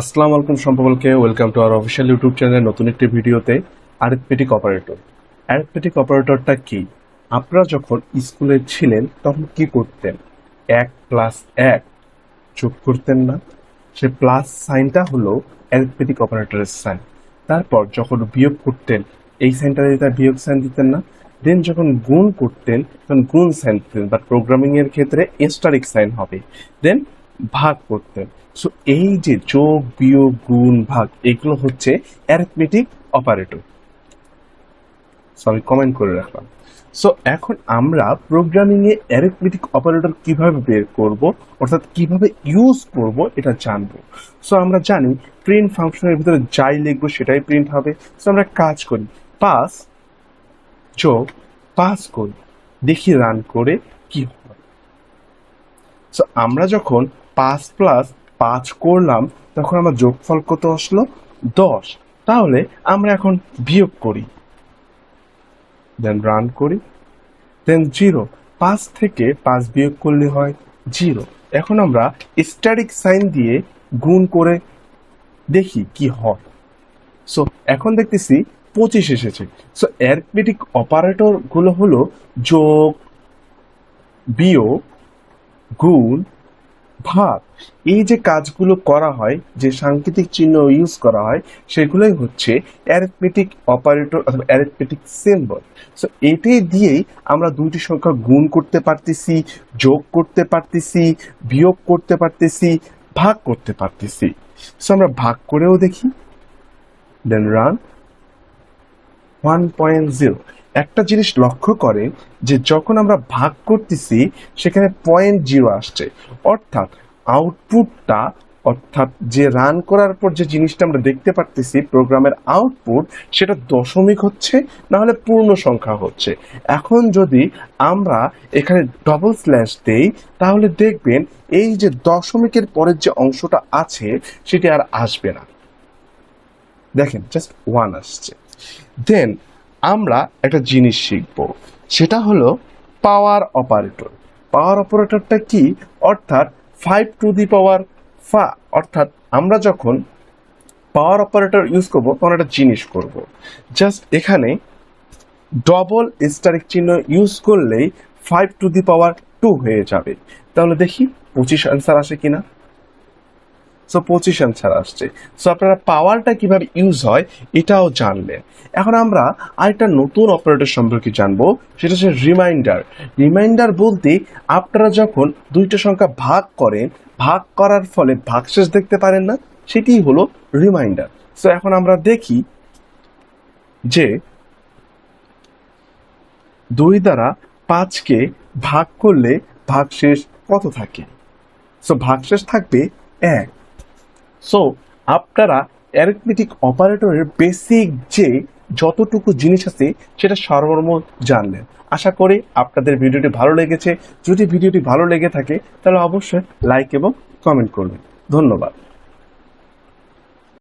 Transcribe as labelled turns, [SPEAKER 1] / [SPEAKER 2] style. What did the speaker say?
[SPEAKER 1] আসসালামু আলাইকুম সম্পর্কে welcome to our official YouTube channel নতুন একটি ভিডিওতে। Arithmetic operator. অপারেটরটা কি? আপনারা যখন স্কুলে ছিলেন তখন কি করতেন? 1+1 যোগ করতেন না? সে প্লাস সাইনটা হলো অ্যারিথমেটিক অপারেটরের সাইন। তারপর যখন বিয়োগ করতেন এই সাইনটা দিতে বিয়োগ সাইন দিতেন না? দেন যখন গুণ করতেন তখন গুণ সাইন দিতেন, বাট প্রোগ্রামিং এর ক্ষেত্রে এস্টারিক সাইন হবে। দেন ভাগ করতেন। সো এই যে যোগ বিয়োগ গুণ ভাগ এগুলো হচ্ছে অ্যারিথমেটিক অপারেটর। সো আমি কমেন্ট করে রাখলাম। সো এখন আমরা প্রোগ্রামিং এ অ্যারিথমেটিক অপারেটর কিভাবে বের করব, অর্থাৎ কিভাবে ইউজ করব এটা জানবো। সো আমরা জানি প্রিন্ট ফাংশনের ভিতরে যাই লিখবো সেটাই প্রিন্ট হবে। সো আমরা কাজ করি, পাস যোগ পাস করি, দেখি রান করে কি হয়। সো আমরা যখন 5+5 করলাম তখন আমার যোগফল কত আসলো? 10। তাহলে আমরা এখন বিয়োগ করি, দেন রান করি, দেন 0। 5 থেকে 5 বিয়োগ করলে হয় 0। এখন আমরা স্ট্যাটিক সাইন দিয়ে গুণ করে দেখি কি হয়। সো এখন দেখতেছি 25 এসেছে। সো অ্যারিথমেটিক অপারেটর গুলো হলো যোগ বিয়োগ গুণ ভাগ। এই যে কাজগুলো করা হয়, যে সাংকেতিক চিহ্ন ইউজ করা হয়, সেগুলোই হচ্ছে অ্যারিথমেটিক অপারেটর অথবা অ্যারিথমেটিক সিম্বল। সো এটি দিয়েই আমরা দুইটি সংখ্যা গুণ করতে পারতেছি, যোগ করতে পারতেছি, বিয়োগ করতে পারতেছি, ভাগ করতে পারতেছি। সো আমরা ভাগ করেও দেখি, দেন রান। 1.0। একটা জিনিস লক্ষ্য করেন যে যখন আমরা ভাগ করতেছি সেখানে 0.0 আসছে, অর্থাৎ আউটপুটটা, অর্থাৎ যে রান করার পর যে জিনিসটা আমরা দেখতে পারতেছি প্রোগ্রামের আউটপুট, সেটা দশমিক হচ্ছে, না হলে পূর্ণ সংখ্যা হচ্ছে। এখন যদি আমরা এখানে ডবল স্ল্যাশ দেই তাহলে দেখবেন এই যে দশমিকের পরের যে অংশটা আছে সেটি আর আসবে না। দেখেন জাস্ট 1 আসছে। দেন আমরা একটা জিনিস শিখব, সেটা হলো পাওয়ার অপারেটর। পাওয়ার অপারেটরটা কি? অর্থাৎ 5⁵, অর্থাৎ আমরা যখন পাওয়ার অপারেটর ইউজ করব তখন একটা জিনিস করব, জাস্ট এখানে ডবল স্টারিক চিহ্ন ইউজ করলেই 5⁵ হয়ে যাবে। তাহলে দেখি 25 আনসার আসে কিনা। সো 25 আনসার আসছে। সো আপনারা পাওয়ারটা কিভাবে ইউজ হয় এটাও জানলেন। এখন আমরা আরেকটা নতুন অপারেটর সম্পর্কে জানবো, সেটা হচ্ছে রিমাইন্ডার। রিমাইন্ডার বলতে আপনারা যখন দুইটা সংখ্যা ভাগ করেন, ভাগ করার ফলে ভাগশেষ দেখতে পারেন না, সেটিই হলো রিমাইন্ডার। সো এখন আমরা দেখি যে 2 দ্বারা 5কে ভাগ করলে ভাগশেষ কত থাকে? সো ভাগশেষ থাকবে 1। সো আপনারা অ্যারিথমেটিক অপারেটরের বেসিক যে যতটুকু জিনিস আছে সেটা সর্বমর্ম জানলেন। আশা করি আপনাদের ভিডিওটি ভালো লেগেছে। যদি ভিডিওটি ভালো লেগে থাকে তাহলে অবশ্যই লাইক এবং কমেন্ট করবেন। ধন্যবাদ।